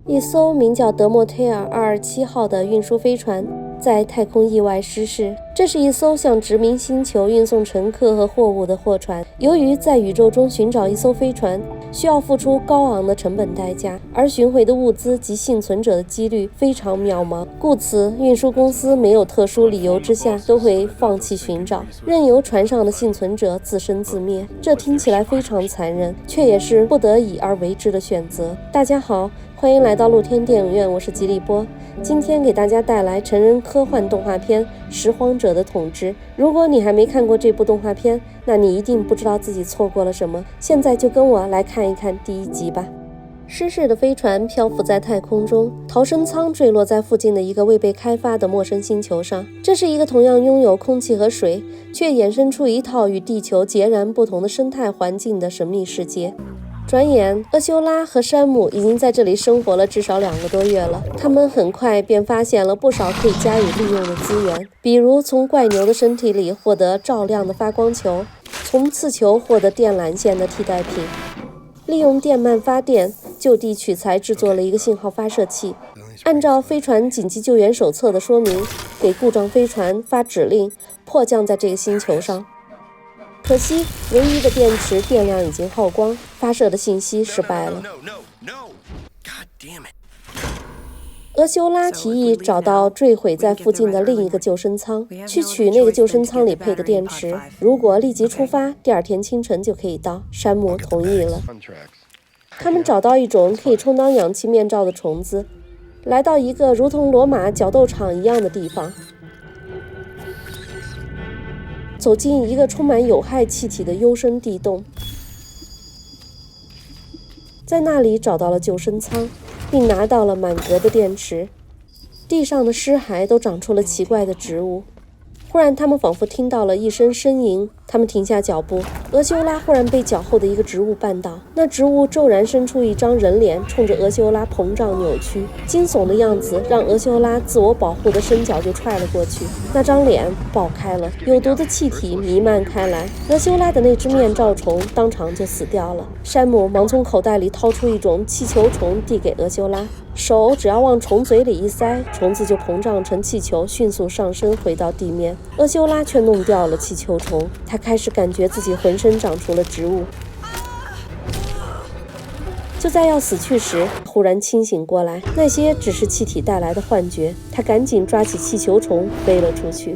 一艘名叫德莫忒尔227号的运输飞船在太空意外失事。这是一艘向殖民星球运送乘客和货物的货船。由于在宇宙中寻找一艘飞船需要付出高昂的成本代价，而寻回的物资及幸存者的几率非常渺茫，故此运输公司没有特殊理由之下都会放弃寻找，任由船上的幸存者自生自灭。这听起来非常残忍，却也是不得已而为之的选择。大家好，欢迎来到露天电影院，我是吉利波。今天给大家带来成人科幻动画片《拾荒者的统治》。如果你还没看过这部动画片，那你一定不知道自己错过了什么。现在就跟我来看一看第一集吧。失事的飞船漂浮在太空中，逃生舱坠落在附近的一个未被开发的陌生星球上。这是一个同样拥有空气和水，却衍生出一套与地球截然不同的生态环境的神秘世界。转眼，阿修拉和山姆已经在这里生活了至少2个多月了。他们很快便发现了不少可以加以利用的资源，比如从怪牛的身体里获得照亮的发光球，从刺球获得电缆线的替代品，利用电鳗发电，就地取材制作了一个信号发射器，按照飞船紧急救援手册的说明，给故障飞船发指令，迫降在这个星球上。可惜唯一的电池电量已经耗光，发射的信息失败了。阿修拉提议找到坠毁在附近的另一个救生舱，去取那个救生舱里配的电池。如果立即出发，第2天清晨就可以到。山姆同意了。他们找到一种可以充当氧气面罩的虫子，来到一个如同罗马角斗场一样的地方，走进一个充满有害气体的幽深地洞，在那里找到了救生舱，并拿到了满格的电池。地上的尸骸都长出了奇怪的植物。忽然他们仿佛听到了一声呻吟，他们停下脚步。阿修拉忽然被脚后的一个植物绊倒，那植物骤然伸出一张人脸，冲着阿修拉膨胀扭曲，惊悚的样子让阿修拉自我保护的伸脚就踹了过去。那张脸爆开了，有毒的气体弥漫开来，阿修拉的那只面罩虫当场就死掉了。山姆忙从口袋里掏出一种气球虫递给阿修拉，手只要往虫嘴里一塞，虫子就膨胀成气球，迅速上升回到地面。阿修拉却弄掉了气球虫，他开始感觉自己浑身长出了植物。就在要死去时，忽然清醒过来，那些只是气体带来的幻觉。他赶紧抓起气球虫飞了出去。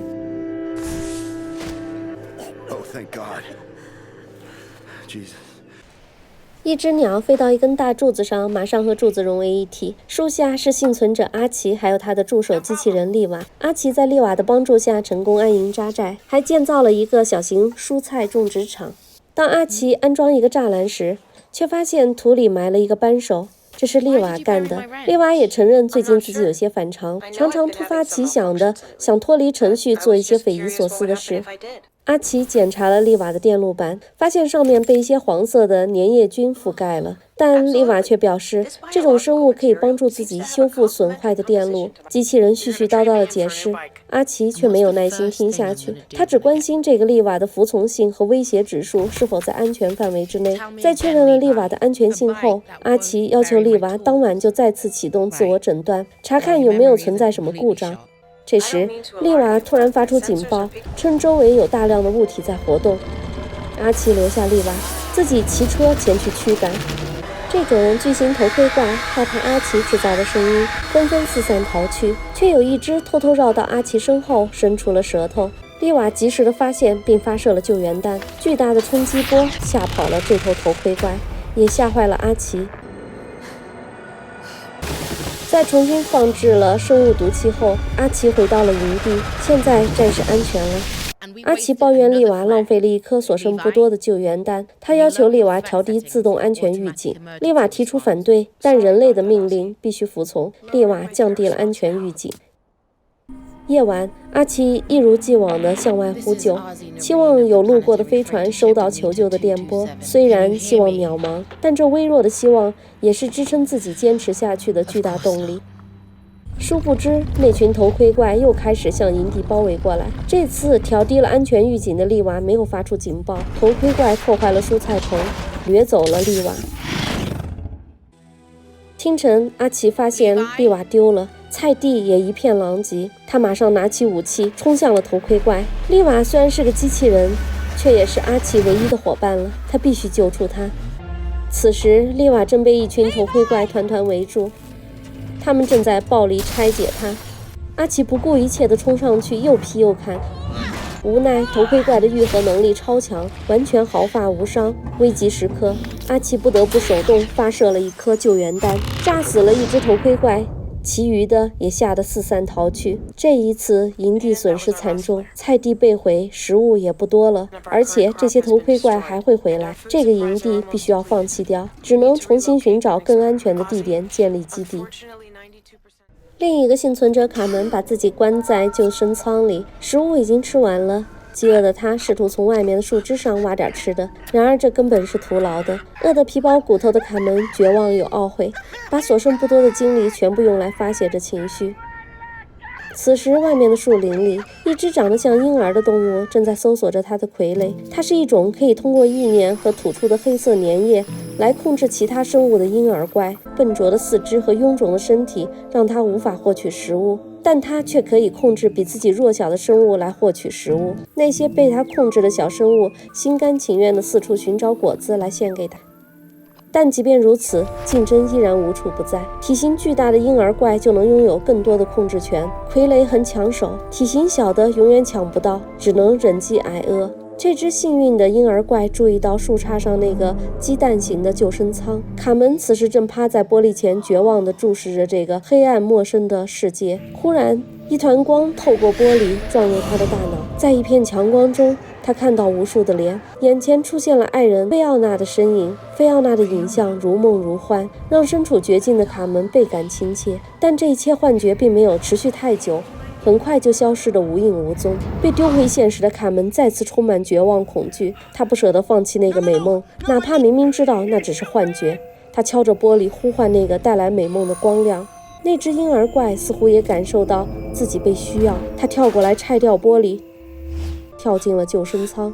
一只鸟飞到一根大柱子上，马上和柱子融为一体。树下是幸存者阿奇，还有他的助手机器人利瓦。阿奇在利瓦的帮助下成功安营扎寨，还建造了一个小型蔬菜种植场。当阿奇安装一个栅栏时，却发现土里埋了一个扳手，这是利瓦干的。利瓦也承认最近自己有些反常，常常突发奇想的想脱离程序，做一些匪夷所思的事。阿奇检查了利瓦的电路板，发现上面被一些黄色的粘液菌覆盖了，但利瓦却表示这种生物可以帮助自己修复损坏的电路。机器人絮絮叨叨地解释，阿奇却没有耐心听下去，他只关心这个利瓦的服从性和威胁指数是否在安全范围之内。在确认了利瓦的安全性后，阿奇要求利瓦当晚就再次启动自我诊断，查看有没有存在什么故障。这时，利瓦突然发出警报，称周围有大量的物体在活动。阿奇留下利瓦，自己骑车前去驱赶。这种巨型头盔怪害怕阿奇制造的声音，纷纷四散逃去，却有一只偷偷绕到阿奇身后，伸出了舌头。利瓦及时地发现并发射了救援弹，巨大的冲击波吓跑了这头头盔怪，也吓坏了阿奇。在重新放置了生物毒气后，阿奇回到了营地，现在暂时安全了。阿奇抱怨利瓦浪费了一颗所剩不多的救援弹，他要求利瓦调低自动安全预警。利瓦提出反对，但人类的命令必须服从。利瓦降低了安全预警。夜晚，阿奇一如既往地向外呼救，期望有路过的飞船收到求救的电波。虽然希望渺茫，但这微弱的希望也是支撑自己坚持下去的巨大动力。殊不知，那群头盔怪又开始向营地包围过来。这次调低了安全预警的利瓦没有发出警报，头盔怪破坏了蔬菜棚，掠走了利瓦。清晨，阿奇发现丽瓦丢了，菜地也一片狼藉。他马上拿起武器冲向了头盔怪。丽瓦虽然是个机器人，却也是阿奇唯一的伙伴了，他必须救出他。此时，丽瓦正被一群头盔怪团团围住，他们正在暴力拆解他。阿奇不顾一切地冲上去，又劈又砍。无奈头盔怪的愈合能力超强，完全毫发无伤。危急时刻，阿奇不得不手动发射了一颗救援弹，炸死了一只头盔怪，其余的也吓得四散逃去。这一次营地损失惨重，菜地被毁，食物也不多了，而且这些头盔怪还会回来。这个营地必须要放弃掉，只能重新寻找更安全的地点建立基地。另一个幸存者卡门把自己关在救生舱里，食物已经吃完了。饥饿的他试图从外面的树枝上挖点吃的，然而这根本是徒劳的。饿得皮包骨头的卡门绝望又懊悔，把所剩不多的精力全部用来发泄着情绪。此时，外面的树林里，一只长得像婴儿的动物正在搜索着它的傀儡。它是一种可以通过意念和吐出的黑色粘液来控制其他生物的婴儿怪。笨拙的四肢和臃肿的身体让它无法获取食物，但它却可以控制比自己弱小的生物来获取食物。那些被它控制的小生物心甘情愿地四处寻找果子来献给它。但即便如此，竞争依然无处不在。体型巨大的婴儿怪就能拥有更多的控制权，傀儡很抢手，体型小的永远抢不到，只能忍饥挨饿。这只幸运的婴儿怪注意到树杈上那个鸡蛋形的救生舱，卡门此时正趴在玻璃前，绝望地注视着这个黑暗陌生的世界。忽然，一团光透过玻璃撞入他的大脑，在一片强光中，他看到无数的脸，眼前出现了爱人菲奥娜的身影。菲奥娜的影像如梦如幻，让身处绝境的卡门倍感亲切。但这一切幻觉并没有持续太久，很快就消失得无影无踪。被丢回现实的卡门再次充满绝望恐惧，他不舍得放弃那个美梦，哪怕明明知道那只是幻觉。他敲着玻璃呼唤那个带来美梦的光亮。那只婴儿怪似乎也感受到自己被需要，他跳过来拆掉玻璃，跳进了救生舱。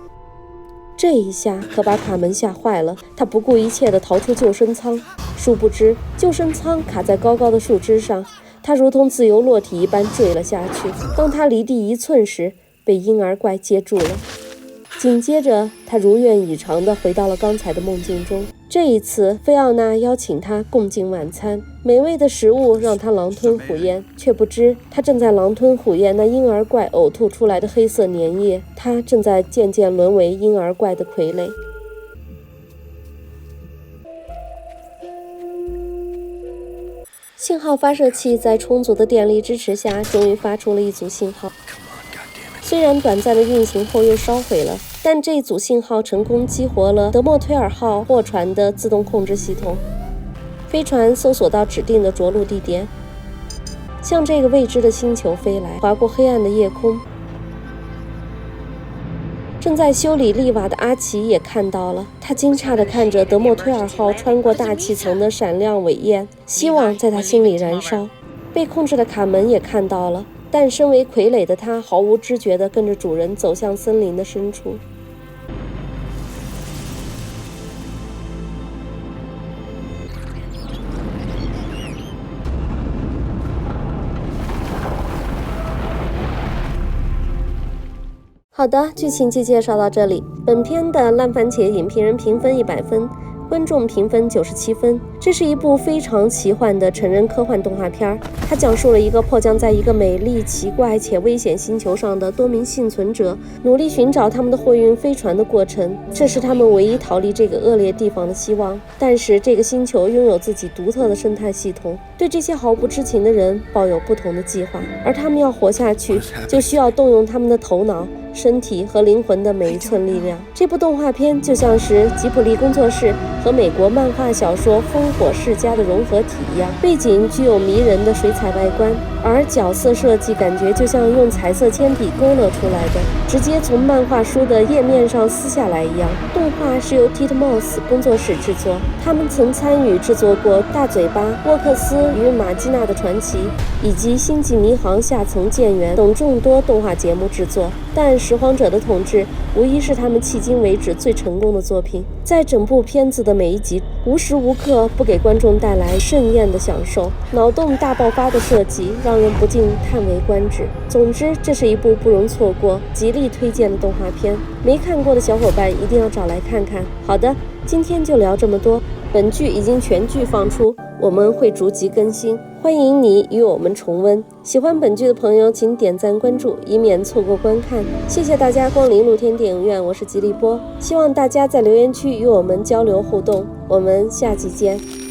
这一下可把卡门吓坏了，他不顾一切地逃出救生舱，殊不知救生舱卡在高高的树枝上，他如同自由落体一般坠了下去。当他离地1寸时，被婴儿怪接住了。紧接着，他如愿以偿地回到了刚才的梦境中。这一次，菲奥娜邀请他共进晚餐，美味的食物让他狼吞虎咽，却不知他正在狼吞虎咽那婴儿怪呕吐出来的黑色粘液，他正在渐渐沦为婴儿怪的傀儡。信号发射器在充足的电力支持下，终于发出了一组信号。虽然短暂的运行后又烧毁了，但这一组信号成功激活了德莫忒尔号货船的自动控制系统。飞船搜索到指定的着陆地点，向这个未知的星球飞来，划过黑暗的夜空。正在修理利瓦的阿奇也看到了，他惊诧地看着德莫忒尔号穿过大气层的闪亮尾焰，希望在他心里燃烧。被控制的卡门也看到了，但身为傀儡的他毫无知觉地跟着主人走向森林的深处。好的，剧情就介绍到这里。本片的烂番茄影评人评分100分，观众评分97分。这是一部非常奇幻的成人科幻动画片，它讲述了一个迫降在一个美丽、奇怪且危险星球上的多名幸存者努力寻找他们的货运飞船的过程，这是他们唯一逃离这个恶劣地方的希望。但是这个星球拥有自己独特的生态系统，对这些毫不知情的人抱有不同的计划，而他们要活下去，就需要动用他们的头脑、身体和灵魂的每一寸力量。这部动画片就像是吉卜力工作室和美国漫画小说《烽火世家》的融合体一样，背景具有迷人的水彩外观，而角色设计感觉就像用彩色铅笔勾勒出来的，直接从漫画书的页面上撕下来一样。动画是由 Titmouse 工作室制作，他们曾参与制作过《大嘴巴》、《沃克斯与马基娜的传奇》以及《星际迷航：下层舰员》等众多动画节目制作。但拾荒者的统治无疑是他们迄今为止最成功的作品。在整部片子的每一集，无时无刻不给观众带来盛宴的享受，脑洞大爆发的设计让人不禁叹为观止。总之，这是一部不容错过、极力推荐的动画片，没看过的小伙伴一定要找来看看。好的，今天就聊这么多。本剧已经全剧放出，我们会逐集更新，欢迎你与我们重温。喜欢本剧的朋友请点赞关注，以免错过观看。谢谢大家光临露天电影院，我是吉利波，希望大家在留言区与我们交流互动，我们下期见。